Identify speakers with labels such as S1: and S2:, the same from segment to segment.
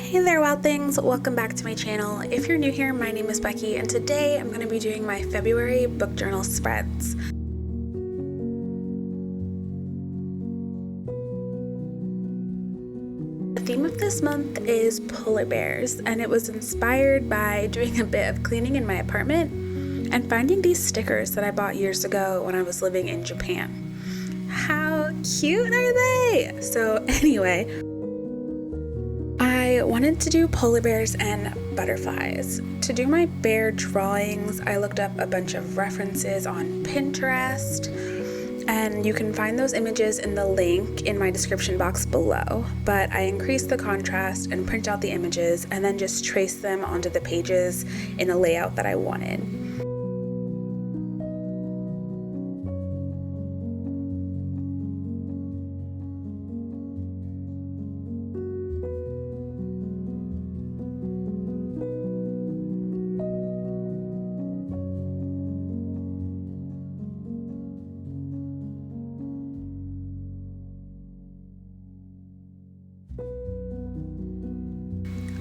S1: Hey there, wild things! Welcome back to my channel. If you're new here, my name is Becky, and today I'm going to be doing my February book journal spreads. The theme of this month is polar bears, and it was inspired by doing a bit of cleaning in my apartment and finding these stickers that I bought years ago when I was living in Japan. How cute are they? So anyway, I wanted to do polar bears and butterflies. To do my bear drawings, I looked up a bunch of references on Pinterest, and you can find those images in the link in my description box below. But I increased the contrast and print out the images and then just trace them onto the pages in a layout that I wanted.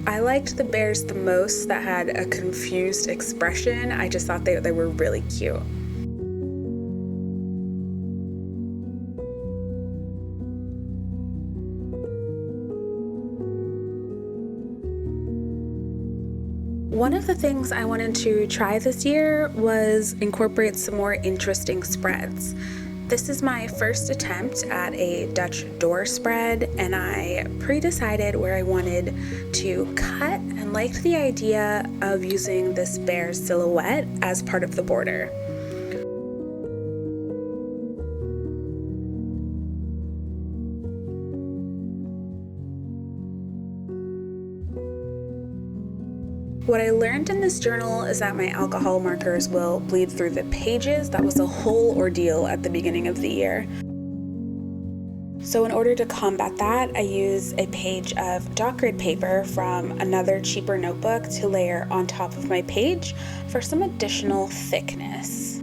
S1: I liked the bears the most that had a confused expression. I just thought they were really cute. One of the things I wanted to try this year was incorporate some more interesting spreads. This is my first attempt at a Dutch door spread, and I pre-decided where I wanted to cut and liked the idea of using this bear silhouette as part of the border. What I learned in this journal is that my alcohol markers will bleed through the pages. That was a whole ordeal at the beginning of the year. So in order to combat that, I use a page of dot grid paper from another cheaper notebook to layer on top of my page for some additional thickness.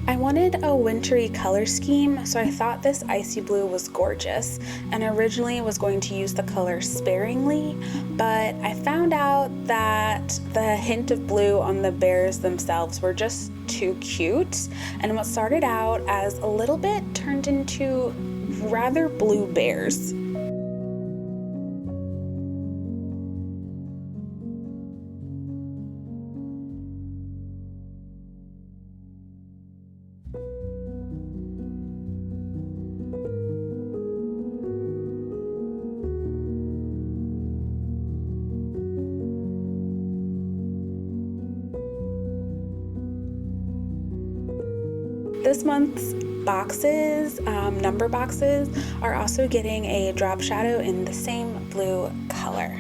S1: I wanted a wintry color scheme, so I thought this icy blue was gorgeous, and originally was going to use the color sparingly, but I found out that the hint of blue on the bears themselves were just too cute, and what started out as a little bit turned into rather blue bears. This month's boxes, number boxes, are also getting a drop shadow in the same blue color.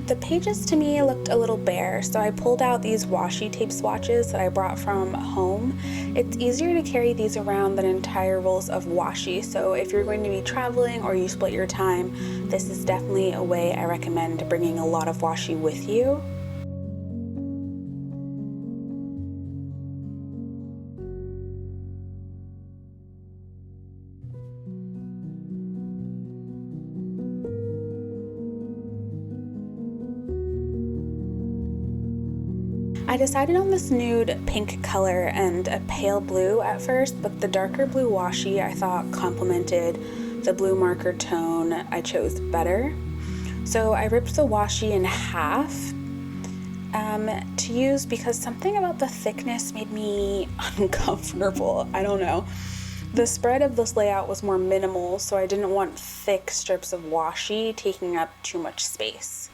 S1: The pages to me looked a little bare, so I pulled out these washi tape swatches that I brought from home. It's easier to carry these around than entire rolls of washi, so if you're going to be traveling or you split your time, this is definitely a way I recommend bringing a lot of washi with you. I decided on this nude pink color and a pale blue at first, but the darker blue washi I thought complemented the blue marker tone I chose better. So I ripped the washi in half to use because something about the thickness made me uncomfortable. I don't know. The spread of this layout was more minimal, so I didn't want thick strips of washi taking up too much space.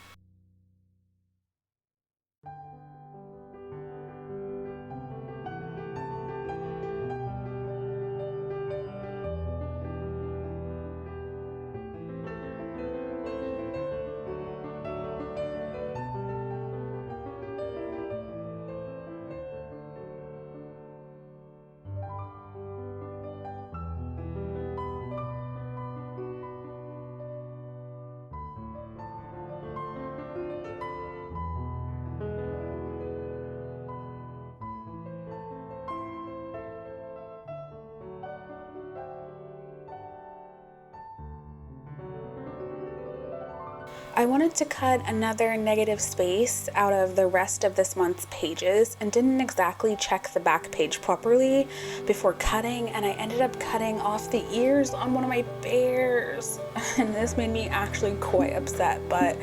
S1: I wanted to cut another negative space out of the rest of this month's pages and didn't exactly check the back page properly before cutting, and I ended up cutting off the ears on one of my bears. And this made me actually quite upset, but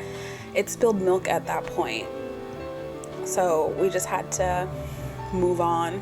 S1: it spilled milk at that point. So we just had to move on.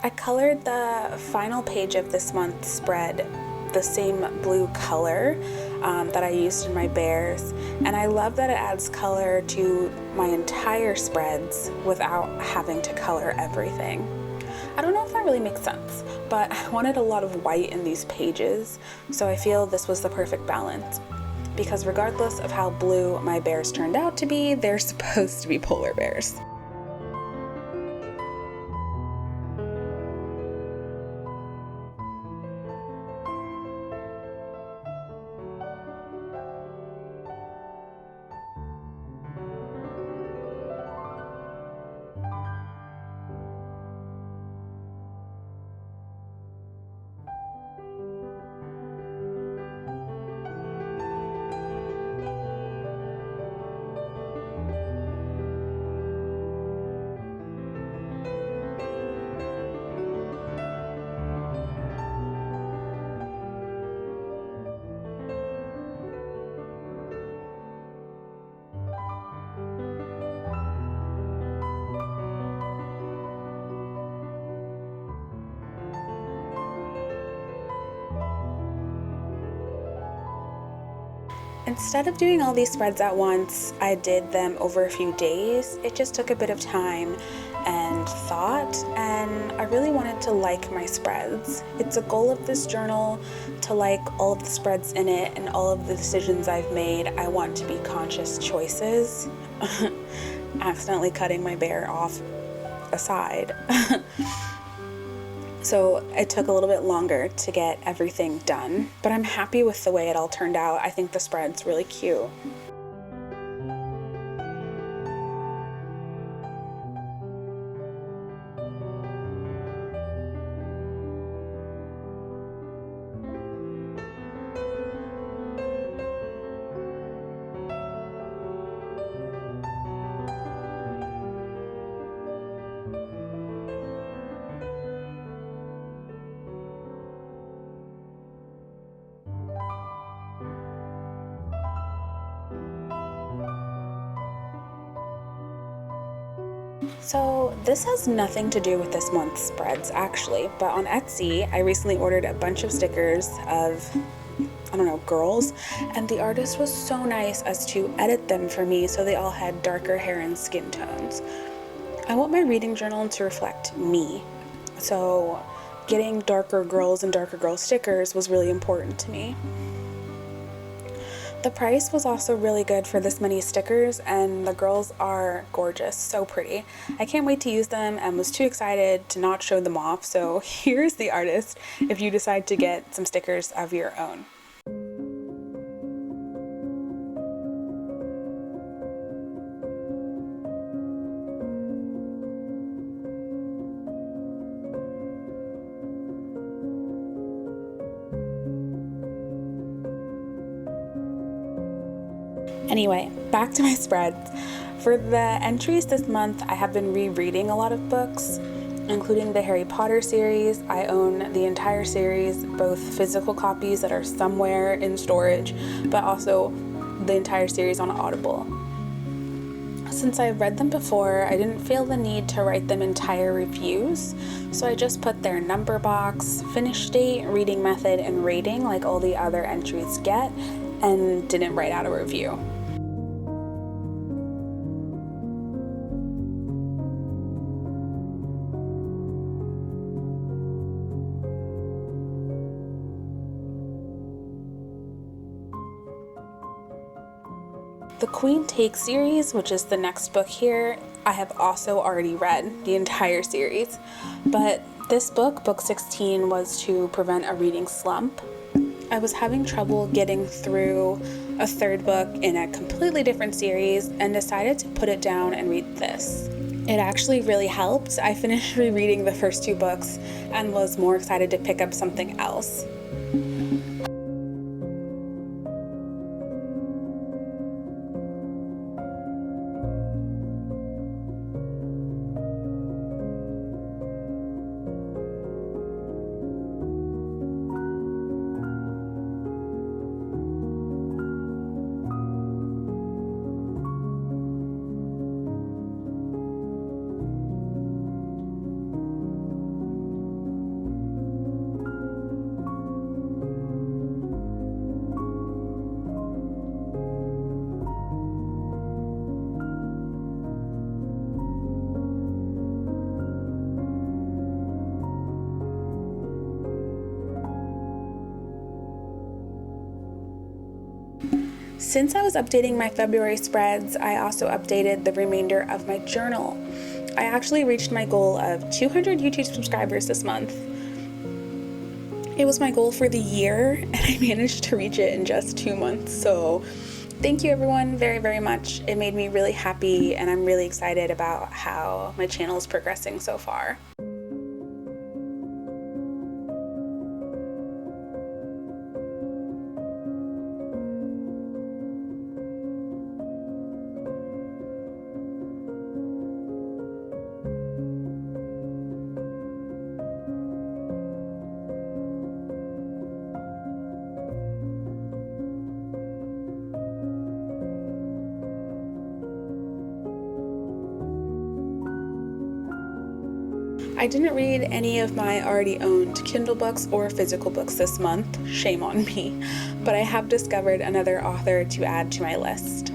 S1: I colored the final page of this month's spread the same blue color that I used in my bears, and I love that it adds color to my entire spreads without having to color everything. I don't know if that really makes sense, but I wanted a lot of white in these pages, so I feel this was the perfect balance. Because regardless of how blue my bears turned out to be, they're supposed to be polar bears. Instead of doing all these spreads at once, I did them over a few days. It just took a bit of time and thought, and I really wanted to like my spreads. It's a goal of this journal to like all of the spreads in it and all of the decisions I've made. I want to be conscious choices. Accidentally cutting my bear off aside. So it took a little bit longer to get everything done, but I'm happy with the way it all turned out. I think the spread's really cute. So this has nothing to do with this month's spreads actually, but on Etsy, I recently ordered a bunch of stickers of, girls, and the artist was so nice as to edit them for me so they all had darker hair and skin tones. I want my reading journal to reflect me, so getting darker girls and darker girl stickers was really important to me. The price was also really good for this many stickers, and the girls are gorgeous, so pretty. I can't wait to use them and was too excited to not show them off, so here's the artist if you decide to get some stickers of your own. Anyway, back to my spreads. For the entries this month, I have been rereading a lot of books, including the Harry Potter series. I own the entire series, both physical copies that are somewhere in storage, but also the entire series on Audible. Since I've read them before, I didn't feel the need to write them entire reviews, so I just put their number box, finish date, reading method, and rating like all the other entries get, and didn't write out a review. The Queen Take series, which is the next book here, I have also already read the entire series. But this book, book 16, was to prevent a reading slump. I was having trouble getting through a third book in a completely different series and decided to put it down and read this. It actually really helped. I finished rereading the first two books and was more excited to pick up something else. Since I was updating my February spreads, I also updated the remainder of my journal. I actually reached my goal of 200 YouTube subscribers this month. It was my goal for the year, and I managed to reach it in just 2 months. So thank you everyone very, very much. It made me really happy, and I'm really excited about how my channel is progressing so far. I didn't read any of my already owned Kindle books or physical books this month, shame on me, but I have discovered another author to add to my list.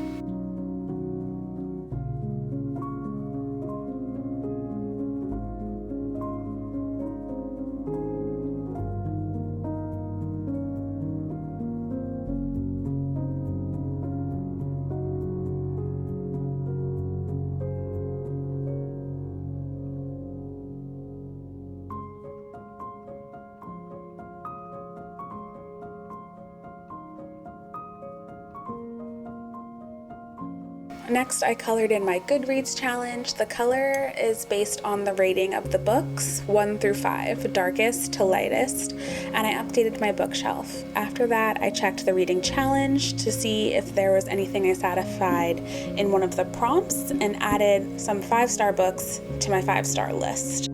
S1: Next, I colored in my Goodreads challenge. The color is based on the rating of the books, 1 through 5, darkest to lightest, and I updated my bookshelf. After that, I checked the reading challenge to see if there was anything I satisfied in one of the prompts and added some 5-star books to my 5-star list.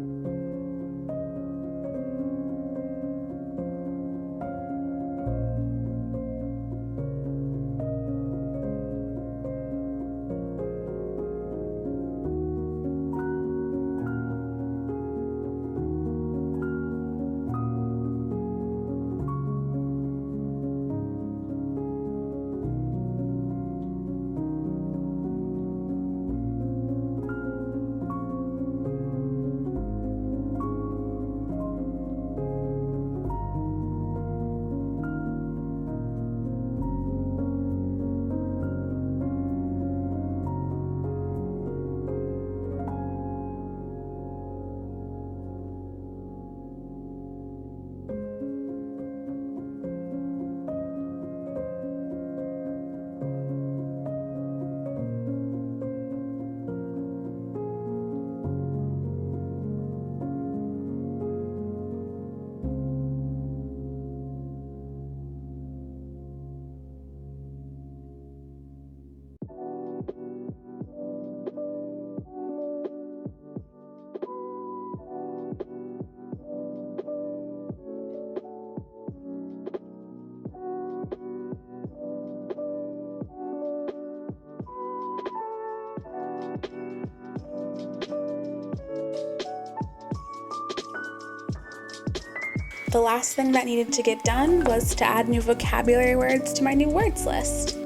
S1: The last thing that needed to get done was to add new vocabulary words to my new words list.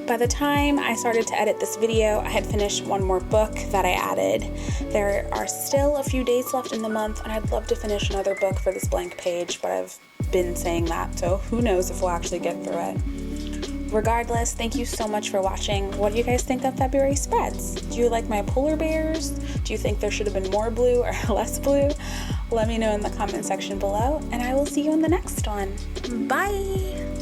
S1: By the time I started to edit this video, I had finished one more book that I added. There are still a few days left in the month, and I'd love to finish another book for this blank page, but I've been saying that, so who knows if we'll actually get through it. Regardless, thank you so much for watching. What do you guys think of February spreads? Do you like my polar bears? Do you think there should have been more blue or less blue? Let me know in the comment section below, and I will see you in the next one. Bye!